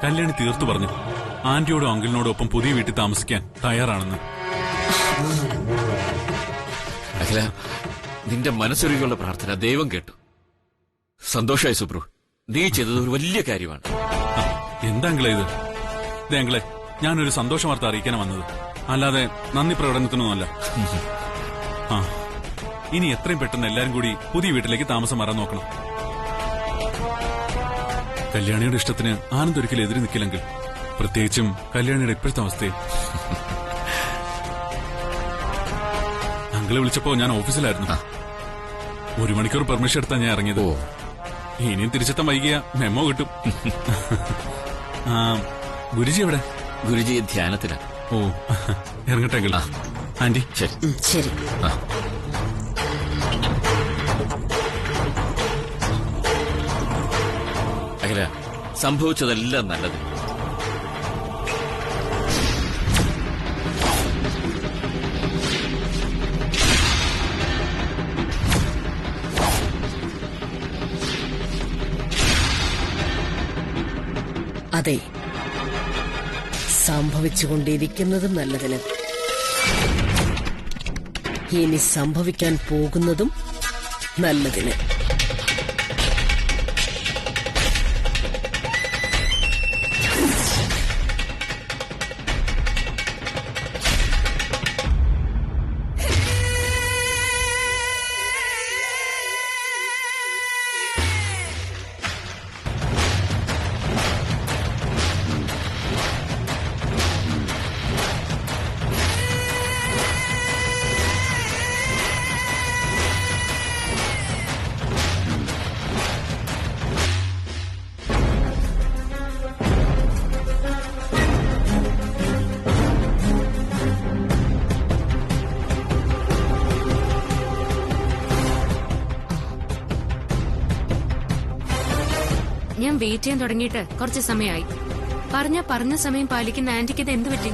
കല്യാണി തീർത്തു പറഞ്ഞു ആന്റിയോടും അങ്കിളിനോടും ഒപ്പം പുതിയ വീട്ടിൽ താമസിക്കാൻ തയ്യാറാണെന്ന്. അഖില, നിന്റെ മനസ്സൊരുക്കിയുള്ള പ്രാർത്ഥന ദൈവം കേട്ടു. സന്തോഷമായി സുബ്രു, നീ ചെയ്തത് ഒരു വലിയ കാര്യമാണ്. എന്താ അങ്കിളെ ഇത്? അങ്കിളെ, ഞാനൊരു സന്തോഷ വാർത്ത അറിയിക്കാനാണ് വന്നത്, അല്ലാതെ നന്ദി പ്രകടനത്തിനൊന്നുമല്ല. ആ, ഇനി എത്രയും പെട്ടെന്ന് എല്ലാരും കൂടി പുതിയ വീട്ടിലേക്ക് താമസം മാറാൻ നോക്കണം. കല്യാണിയുടെ ഇഷ്ടത്തിന് ആനന്ദ് ഒരിക്കലും എതിരി നിൽക്കില്ലെങ്കിൽ, പ്രത്യേകിച്ചും കല്യാണിയുടെ ഇപ്പോഴത്തെ അവസ്ഥയിൽ. അങ്കിളെ വിളിച്ചപ്പോ ഞാൻ ഓഫീസിലായിരുന്നു. 1 മണിക്കൂർ പെർമിഷൻ എടുത്താ ഞാൻ ഇറങ്ങിയത്. ഇനിയും തിരിച്ചെത്താൻ വൈകിയ മെമ്മോ കിട്ടും. ഗുരുജി എവിടെ? ഗുരുജി ധ്യാനത്തിലാണ്. ഓ, ഇറങ്ങട്ടെ അങ്കിൾ. ആന്റി ശരി. അഖില, സംഭവിച്ചതെല്ലാം നല്ലത്. അതെ, സംഭവിച്ചുകൊണ്ടിരിക്കുന്നതും നല്ലതിന്. ഇനി സംഭവിക്കാൻ പോകുന്നതും നല്ലതിന്. ഞാൻ വെയിറ്റ് ചെയ്യാൻ തുടങ്ങിയിട്ട് കുറച്ച് സമയമായി. പറഞ്ഞ സമയം പാലിക്കുന്ന ആന്റിക്ക് ഇത് എന്ത് പറ്റി?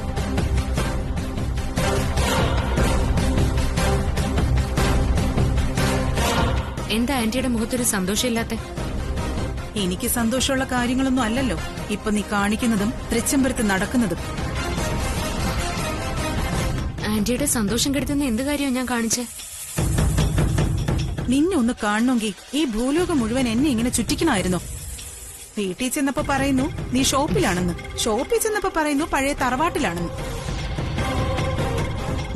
എന്താ ആന്റിയുടെ മുഖത്തൊരു സന്തോഷമില്ലാത്ത? എനിക്ക് സന്തോഷമുള്ള കാര്യങ്ങളൊന്നും അല്ലല്ലോ ഇപ്പൊ നീ കാണിക്കുന്നതും തൃച്ചംബരത്ത് നടക്കുന്നതും. ആന്റിയുടെ സന്തോഷം കെടുത്തുന്ന എന്ത് കാര്യമാണ് ഞാൻ കാണിച്ചേ? നിന്നെ ഒന്ന് കാണണമെങ്കിൽ ഈ ഭൂലോകം മുഴുവൻ എന്നെ ഇങ്ങനെ ചുറ്റിക്കണമായിരുന്നോ? വീട്ടിൽ ചെന്നപ്പോ പറയുന്നു നീ ഷോപ്പിലാണെന്ന്, ഷോപ്പിൽ ചെന്നപ്പോ പറയുന്നു പഴയ തറവാട്ടിലാണെന്ന്.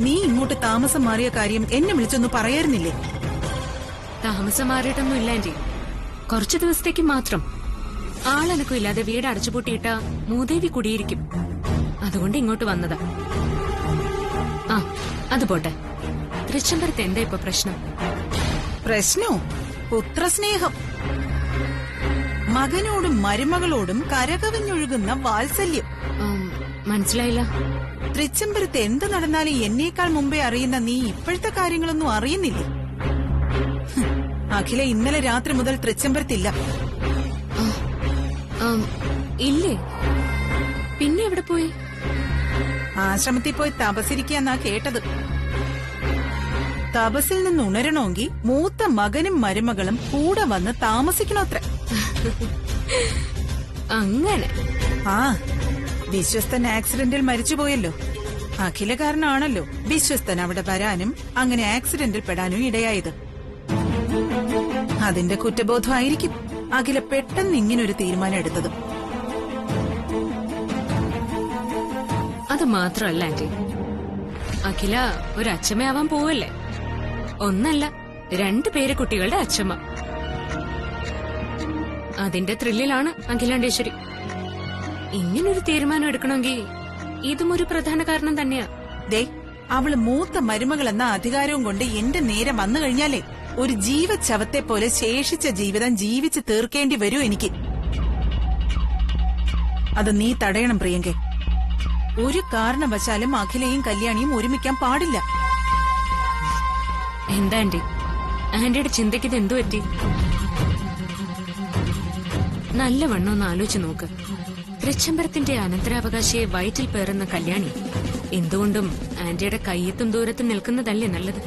നീ ഇങ്ങോട്ട് താമസം മാറിയ കാര്യം എന്നെ വിളിച്ചൊന്ന് പറയായിരുന്നില്ലേ? താമസം മാറിയിട്ടൊന്നും ഇല്ല ആന്റി, കുറച്ചു ദിവസത്തേക്ക് മാത്രം. ആളനക്കും ഇല്ലാതെ വീട് അടച്ചുപൂട്ടിയിട്ട മൂദേവി കുടിയിരിക്കും, അതുകൊണ്ട് ഇങ്ങോട്ട് വന്നതാ. ആ, അത് പോട്ടെ. തൃച്ചംബരത്ത് എന്താ ഇപ്പൊ പ്രശ്നം? പ്രശ്നോ? പുത്രസ്നേഹം. മകനോടും മരുമകളോടും കരകവിഞ്ഞൊഴുകുന്ന വാത്സല്യം. മനസ്സിലായില്ല. തൃച്ചംബരത്ത് എന്ത് നടന്നാലും എന്നേക്കാൾ മുമ്പേ അറിയുന്ന നീ ഇപ്പോഴത്തെ കാര്യങ്ങളൊന്നും അറിയുന്നില്ലേ? അഖില ഇന്നലെ രാത്രി മുതൽ തൃച്ചംബരത്തില്ല. ഇല്ലേ? പിന്നെ എവിടെ പോയി? ആശ്രമത്തിൽ പോയി തപസിരിക്കാന്നാ കേട്ടത്. തപസിൽ നിന്ന് ഉണരണമെങ്കിൽ മൂത്ത മകനും മരുമകളും കൂടെ വന്ന് താമസിക്കണോത്ര. അങ്ങനെ? ആ, വിശ്വസ്തൻ ആക്സിഡന്റിൽ മരിച്ചുപോയല്ലോ. അഖില കാരണമാണല്ലോ വിശ്വസ്തൻ അവിടെ വരാനും അങ്ങനെ ആക്സിഡന്റിൽ പെടാനും ഇടയായത്. അതിന്റെ കുറ്റബോധമായിരിക്കും അഖില പെട്ടെന്ന് ഇങ്ങനൊരു തീരുമാനം എടുത്തത്. അത് മാത്രമല്ല ആന്റി, അഖില ഒരു അച്ഛമ്മയാവാൻ പോവല്ലേ? ഒന്നല്ല, 2 പേര് കുട്ടികളുടെ അച്ഛമ്മ. അതിന്റെ ത്രില്ലിലാണ് അഖിലാണ്ടേശ്വരി. ഇങ്ങനൊരു തീരുമാനം എടുക്കണമെങ്കിൽ ഇതും ഒരു പ്രധാന കാരണം തന്നെയാ. ദേ, അവള് മൂത്ത മരുമകളെന്ന അധികാരവും കൊണ്ട് എന്റെ നേരെ വന്നു കഴിഞ്ഞാലേ ഒരു ജീവച്ചവത്തെ പോലെ ശേഷിച്ച ജീവിതം ജീവിച്ച് തീർക്കേണ്ടി വരൂ എനിക്ക്. അത് നീ തടയണം പ്രിയങ്കെ. ഒരു കാരണവശാലും അഖിലയും കല്യാണിയും ഒരുമിക്കാൻ പാടില്ല. എന്താ ആന്റി, ആന്റിയുടെ ചിന്തയ്ക്ക് ഇത് എന്തു പറ്റി? നല്ലവണ്ണം ഒന്ന് ആലോചിച്ച് നോക്ക്. തൃച്ചംബരത്തിന്റെ അനന്തരാവകാശിയെ വയറ്റിൽ പേറുന്ന കല്യാണി എന്തുകൊണ്ടും ആന്റിയുടെ കയ്യെത്തും ദൂരത്തും നിൽക്കുന്നതല്ലേ നല്ലത്?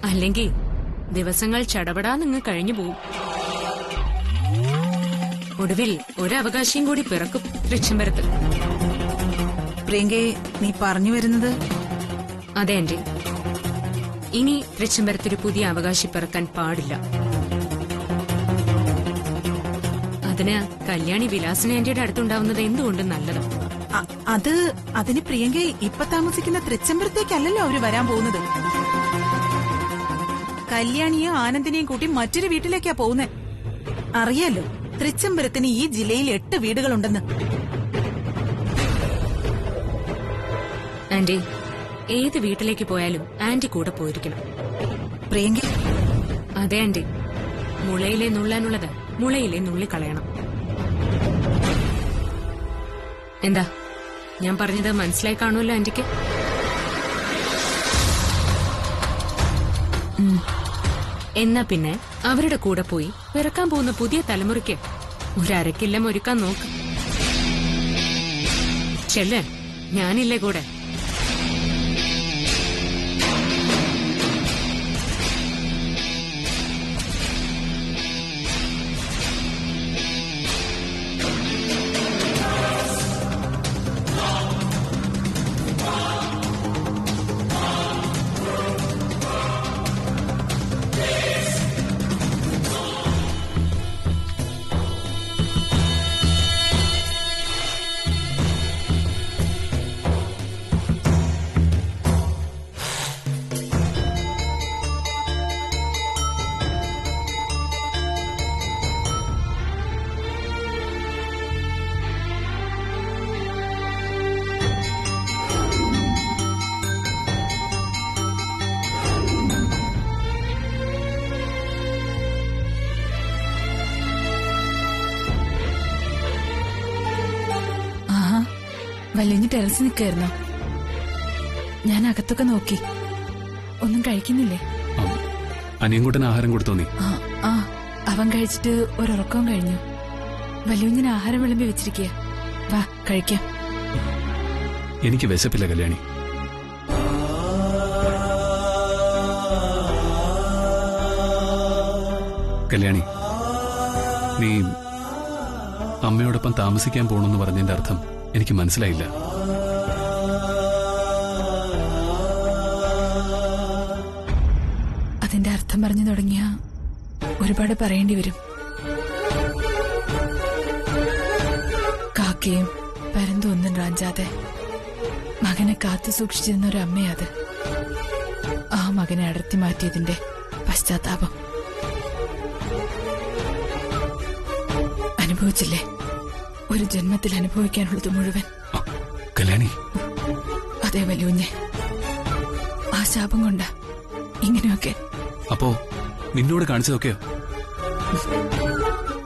അല്ലെങ്കിൽ ദിവസങ്ങൾ ചടപടാന്നിങ്ങ് കഴിഞ്ഞു പോവും. ഒടുവിൽ ഒരവകാശിയും കൂടി പിറക്കും തൃച്ചംബരത്തിൽ. പ്രിയങ്കേ, നീ പറഞ്ഞു വരുന്നത്? അതെ ആന്റി, ഇനി തൃച്ചംബരത്തിൽ പുതിയ അവകാശി പിറക്കാൻ പാടില്ല. അതിന് കല്യാണി വിലാസിനി ആന്റിയുടെ അടുത്തുണ്ടാവുന്നത് എന്തുകൊണ്ടും നല്ലതാണ്. അതിന് പ്രിയങ്കെ ഇപ്പൊ താമസിക്കുന്ന തൃച്ചംബരത്തേക്കല്ലല്ലോ അവര് വരാൻ പോകുന്നത്. കല്യാണിയും ആനന്ദിനെയും കൂട്ടി മറ്റൊരു വീട്ടിലേക്കാ പോകുന്നേ. അറിയാലോ, തൃച്ചംബരത്തിന് ഈ ജില്ലയിൽ 8 വീടുകളുണ്ടെന്ന്. ആന്റി, ഏത് വീട്ടിലേക്ക് പോയാലും ആന്റി കൂടെ പോയിരിക്കണം. പ്രിയങ്ക? അതെ ആന്റി, മുളയിലെ നുള്ളാനുള്ളത് മുളയിലെ നുള്ളിക്കളയണം. എന്താ ഞാൻ പറഞ്ഞത് മനസ്സിലായി കാണുമല്ലോ ആന്റിക്ക്? എന്നാ പിന്നെ അവരുടെ കൂടെ പോയി പിറക്കാൻ പോകുന്ന പുതിയ തലമുറയ്ക്ക് ഒരു അരക്കില്ലം ഒരുക്കാൻ നോക്ക്. ചെല്ല്, ഞാനില്ലേ കൂടെ. വല്യഞ്ഞ് ടെറസ് നിൽക്കായിരുന്നോ? ഞാൻ അകത്തൊക്കെ നോക്കി, ഒന്നും കഴിക്കുന്നില്ലേ? അനിയൻകുട്ടന് ആഹാരം കൊടുത്തോ നീ? ആ, അവൻ കഴിച്ചിട്ട് ഒരുറക്കവും കഴിഞ്ഞു. വല്യഞ്ഞിന് ആഹാരം വിളമ്പി വെച്ചിരിക്കുക. വാ കഴിക്കാം. എനിക്ക് വിശപ്പില്ല കല്യാണി. കല്യാണി, നീ അമ്മയോടൊപ്പം താമസിക്കാൻ പോണെന്ന് പറഞ്ഞതിന്റെ അർത്ഥം എനിക്ക് മനസ്സിലായില്ല. അതിന്റെ അർത്ഥം പറഞ്ഞു തുടങ്ങിയ ഒരുപാട് പറയേണ്ടി വരും. കാക്കയും പരന്തും ഒന്നും റാഞ്ചാതെ മകനെ കാത്തു സൂക്ഷിച്ചിരുന്ന ഒരു അമ്മയത്. ആ മകനെ അടർത്തി മാറ്റിയതിന്റെ പശ്ചാത്താപം അനുഭവിച്ചില്ലേ? ഒരു ജന്മത്തിൽ അനുഭവിക്കാനുള്ളത് മുഴുവൻ. കല്യാണി, അതേ വല്യുഞ്ഞെ, ആ ശാപം കൊണ്ടാ ഇങ്ങനെയൊക്കെ. അപ്പോ നിന്നോട് കാണിച്ചതൊക്കെയോ?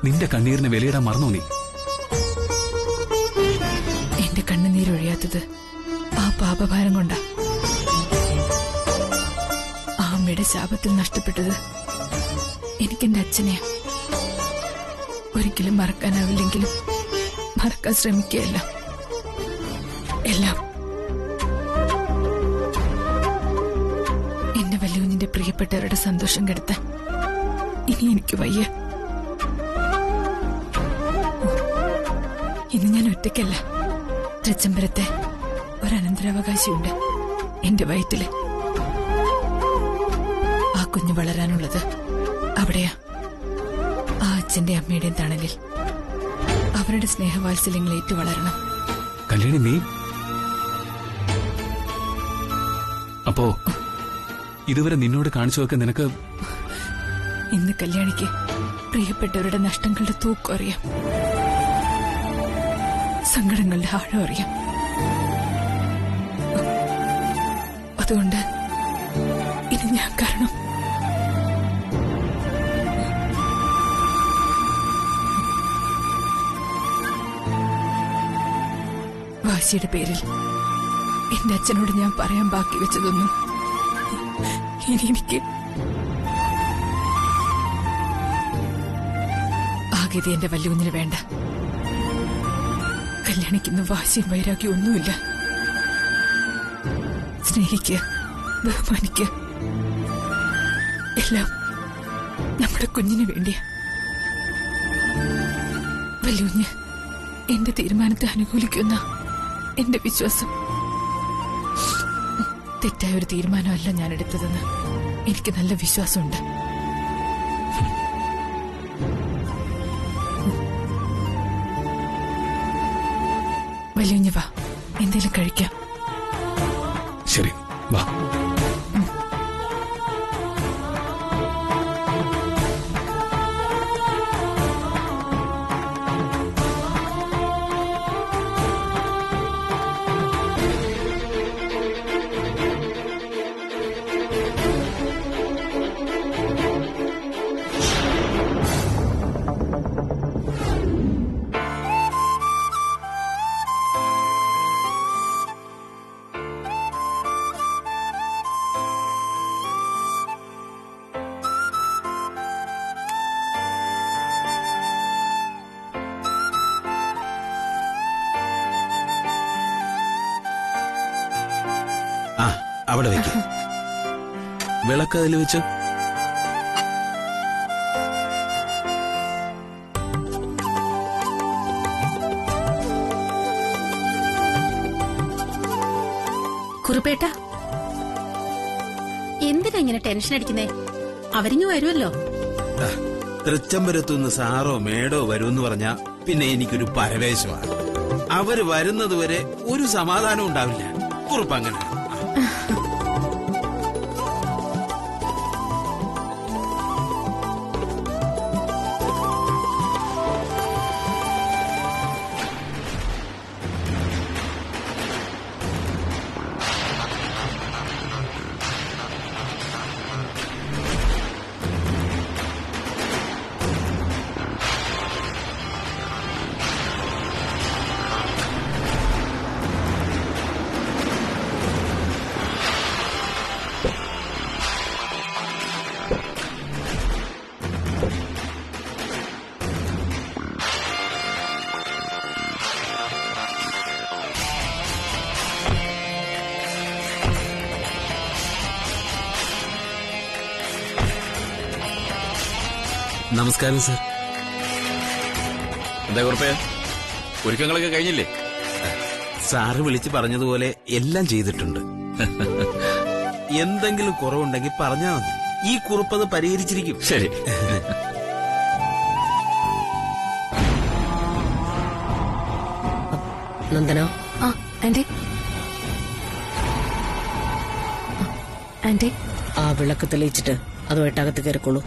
നിന്റെ കണ്ണീരിന് വിലയിടാൻ മറന്നോ നീ? എന്റെ കണ്ണുനീരൊഴിയാത്തത് ആ പാപഭാരം കൊണ്ടാ. ആ അമ്മയുടെ ശാപത്തിൽ നഷ്ടപ്പെട്ടത് എനിക്കെന്റെ അച്ഛനെയാ. ഒരിക്കലും മറക്കാനാവില്ലെങ്കിലും മറക്കാൻ ശ്രമിക്കുകയല്ല എല്ലാം. എന്റെ വല്യുഞ്ഞിന്റെ പ്രിയപ്പെട്ടവരുടെ സന്തോഷം കെടുത്താൻ ഇനി എനിക്ക് വയ്യ. ഇന്ന് ഞാൻ ഒറ്റയ്ക്കല്ല. തൃച്ചംബരത്തെ ഒരനന്തരാവകാശിയുണ്ട് എന്റെ വയറ്റില്. ആ കുഞ്ഞ് വളരാനുള്ളത് അവിടെയാ, ആ അച്ഛന്റെ അമ്മയുടെയും തണലിൽ. അവരുടെ സ്നേഹവാത്സല്യങ്ങൾ ഏറ്റു വളരണം. കല്യാണി, നീ അപ്പോ ഇതുവരെ നിന്നോട് കാണിച്ചതൊക്കെ നിനക്ക്? ഇന്ന് കല്യാണിക്ക് പ്രിയപ്പെട്ടവരുടെ നഷ്ടങ്ങളുടെ തൂക്കം അറിയാം, സങ്കടങ്ങളുടെ ആഴം അറിയാം. അതുകൊണ്ട് ഇനി ഞാൻ കാരണം വാശിയുടെ പേരിൽ എന്റെ അച്ഛനോട് ഞാൻ പറയാൻ ബാക്കി വെച്ചതൊന്നും ഇനി എനിക്ക് ആകെ എന്റെ വല്യുഞ്ഞിന് വേണ്ട. കല്യാണിക്കുന്ന വാശിയും വൈരാഗ്യം ഒന്നുമില്ല. സ്നേഹിക്കുക, ബഹുമാനിക്കുക, എല്ലാം നമ്മുടെ കുഞ്ഞിന് വേണ്ടിയാ. വലിയ എന്റെ തീരുമാനത്തെ അനുകൂലിക്കുന്ന എന്റെ വിശ്വാസം. തെറ്റായ ഒരു തീരുമാനമല്ല ഞാൻ എടുത്തതെന്ന് എനിക്ക് നല്ല വിശ്വാസമുണ്ട്. വലിയ വാ, എന്തേലും കഴിക്കാം. ശരി, വാ. ആ, അവിടെ വെക്കും. വിളക്ക് അതിൽ വെച്ച്. കുറുപ്പേട്ട, എന്തിനാ ഇങ്ങനെ ടെൻഷൻ അടിക്കുന്നേ? അവരിങ്ങ് വരുമല്ലോ. തൃച്ചംബരത്തുനിന്ന് സാറോ മേടോ വരുമെന്ന് പറഞ്ഞാ പിന്നെ എനിക്കൊരു പരവേശമാണ്. അവര് വരുന്നതുവരെ ഒരു സമാധാനം ഉണ്ടാവില്ല. കുറുപ്പങ്ങനെ. നമസ്കാരം സർ. എന്താ കുറുപ്പേ, ഒരുക്കങ്ങളൊക്കെ കഴിഞ്ഞില്ലേ? സാറ് വിളിച്ച് പറഞ്ഞതുപോലെ എല്ലാം ചെയ്തിട്ടുണ്ട്. എന്തെങ്കിലും കുറവുണ്ടെങ്കിൽ പറഞ്ഞാൽ മതി. ഈ കുറിപ്പത് പരിഹരിച്ചിരിക്കും. ശരി. നന്ദന, ആന്റി, ആന്റി, ആ വിളക്ക് തെളിയിച്ചിട്ട് അതുമായിട്ട് അകത്ത് കയറിക്കോളൂ.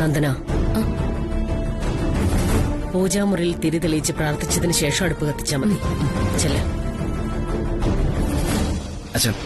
നന്ദന, പൂജാമുറിയിൽ തിരി തെളിയിച്ച് പ്രാർത്ഥിച്ചതിന് ശേഷം അടുപ്പ് കത്തിച്ചാൽ മതി. ചെല്ല. അച്ഛൻ,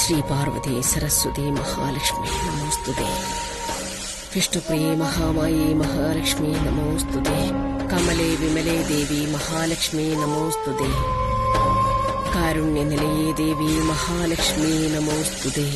ശ്രീ പാർവതി സരസ്വതി മഹാലക്ഷ്മി നമോസ്തുതേ. വിഷ്ണുപ്രിയേ മഹാമായേ മഹാലക്ഷ്മി നമോസ്തുതേ. കമലേ വിമലേ ദേവി മഹാലക്ഷ്മി നമോസ്തുതേ. കാരുണ്യനിലയേ ദേവി മഹാലക്ഷ്മി നമോസ്തുതേ.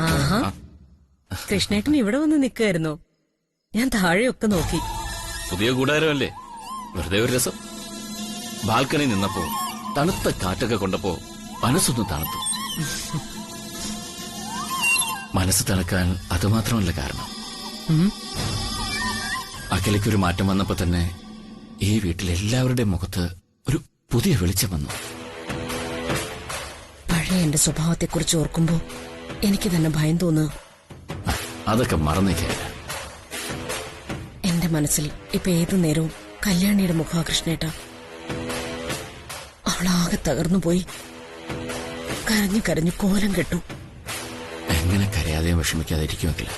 ആഹാ, കൃഷ്ണേട്ടൻ ഇവിടെ വന്ന് നിൽക്കായിരുന്നോ? ഞാൻ താഴെയൊക്കെ നോക്കി. പുതിയ കൂടാരമല്ലേ, വെറുതെ ഒരു രസം. ബാൽക്കണി നിന്നപ്പോ തണുത്ത കാറ്റൊക്കെ കൊണ്ടപ്പോ മനസ്സൊന്ന് തണുത്തു. മനസ്സ് തണുക്കാൻ അതുമാത്രമല്ല കാരണം. അഖിലയ്ക്കൊരു മാറ്റം വന്നപ്പോ തന്നെ ഈ വീട്ടിൽ എല്ലാവരുടെയും മുഖത്ത് ഒരു പുതിയ വെളിച്ചം വന്നു. പഴയ എന്റെ സ്വഭാവത്തെക്കുറിച്ച് ഓർക്കുമ്പോ എനിക്ക് തന്നെ ഭയം തോന്നുക. അതൊക്കെ മറന്നേക്കില്ല. എന്റെ മനസ്സിൽ ഇപ്പൊ ഏതു നേരവും കല്യാണിയുടെ മുഖ കൃഷ്ണേട്ട. അവളാകെ തകർന്നു പോയി. കരഞ്ഞു കരഞ്ഞു കോലം കെട്ടു. എങ്ങനെ കരയാതെയും വിഷമിക്കാതിരിക്കുമെങ്കില.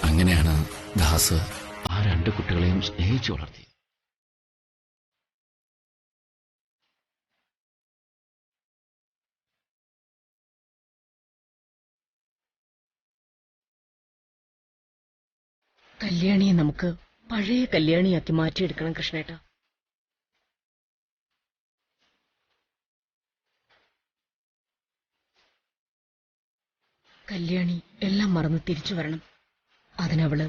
അങ്ങനെയാണ് ദാസ് ആ രണ്ട് കുട്ടികളെയും സ്നേഹിച്ചു വളർത്തി. കല്യാണിയെ നമുക്ക് പഴയ കല്യാണിയാക്കി മാറ്റിയെടുക്കണം കൃഷ്ണേട്ട. കല്യാണി എല്ലാം മറന്ന് തിരിച്ചു വരണം. അതിനവള്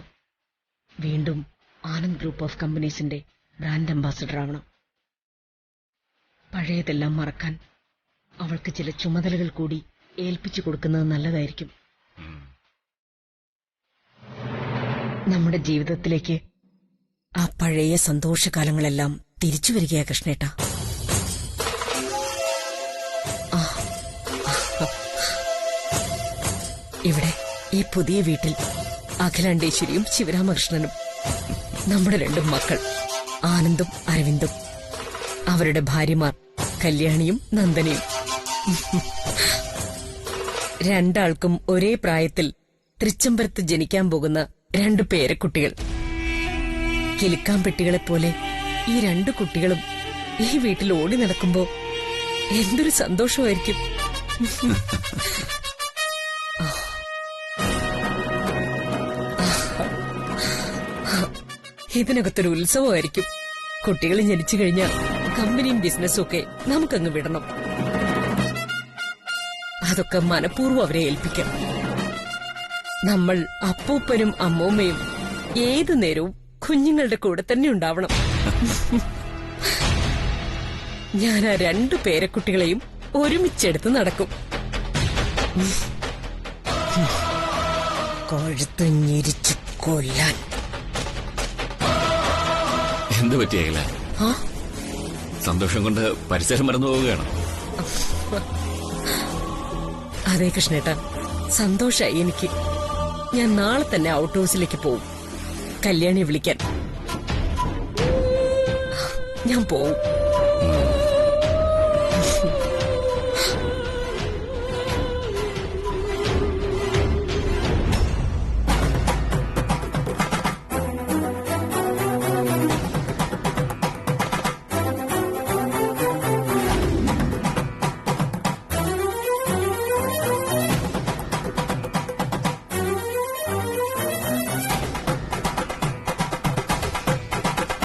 വീണ്ടും ആനന്ദ് ഗ്രൂപ്പ് ഓഫ് കമ്പനീസിന്റെ ബ്രാൻഡ് അംബാസഡർ ആവണം. പഴയതെല്ലാം മറക്കാൻ അവൾക്ക് ചില ചുമതലകൾ കൂടി ഏൽപ്പിച്ചു കൊടുക്കുന്നത് നല്ലതായിരിക്കും. നമ്മുടെ ജീവിതത്തിലേക്ക് ആ പഴയ സന്തോഷകാലങ്ങളെല്ലാം തിരിച്ചു വരികയാ കൃഷ്ണേട്ട. ഇവിടെ ഈ പുതിയ വീട്ടിൽ അഖിലാണ്ടേശ്വരിയും ശിവരാമകൃഷ്ണനും, നമ്മുടെ രണ്ടും മക്കൾ ആനന്ദും അരവിന്ദും, അവരുടെ ഭാര്യമാർ കല്യാണിയും നന്ദനയും. രണ്ടാൾക്കും ഒരേ പ്രായത്തിൽ തൃച്ചംബരത്ത് ജനിക്കാൻ പോകുന്ന രണ്ടു പേരക്കുട്ടികൾ. കിലുക്കാംപെട്ടികളെപ്പോലെ ഈ രണ്ടു കുട്ടികളും ഈ വീട്ടിൽ ഓടി നടക്കുമ്പോ എന്തൊരു സന്തോഷമായിരിക്കും. ഇതിനകത്തൊരു ഉത്സവമായിരിക്കും. കുട്ടികൾ ജനിച്ചു കഴിഞ്ഞാൽ കമ്പനിയും ബിസിനസ്സും ഒക്കെ നമുക്കങ്ങ് വിടണം. അതൊക്കെ മനഃപൂർവ്വം അവരെ ഏൽപ്പിക്കാം. നമ്മൾ അപ്പൂപ്പനും അമ്മൂമ്മയും ഏതു നേരവും കുഞ്ഞുങ്ങളുടെ കൂടെ തന്നെ ഉണ്ടാവണം. ഞാൻ ആ രണ്ടു പേരക്കുട്ടികളെയും ഒരുമിച്ചെടുത്ത് നടക്കും. കഴുത്ത് ഞെരിച്ചു കൊല്ലാൻ. എന്ത് പറ്റിയേക്കില്ല? സന്തോഷം കൊണ്ട് പരിസരം മറന്നു പോവുകയാണ്. അതെ കൃഷ്ണേട്ട, സന്തോഷായി എനിക്ക്. ഞാൻ നാളെ തന്നെ ഔട്ട് ഹൗസിലേക്ക് പോവും കല്യാണിയെ വിളിക്കാൻ. ഞാൻ പോവും.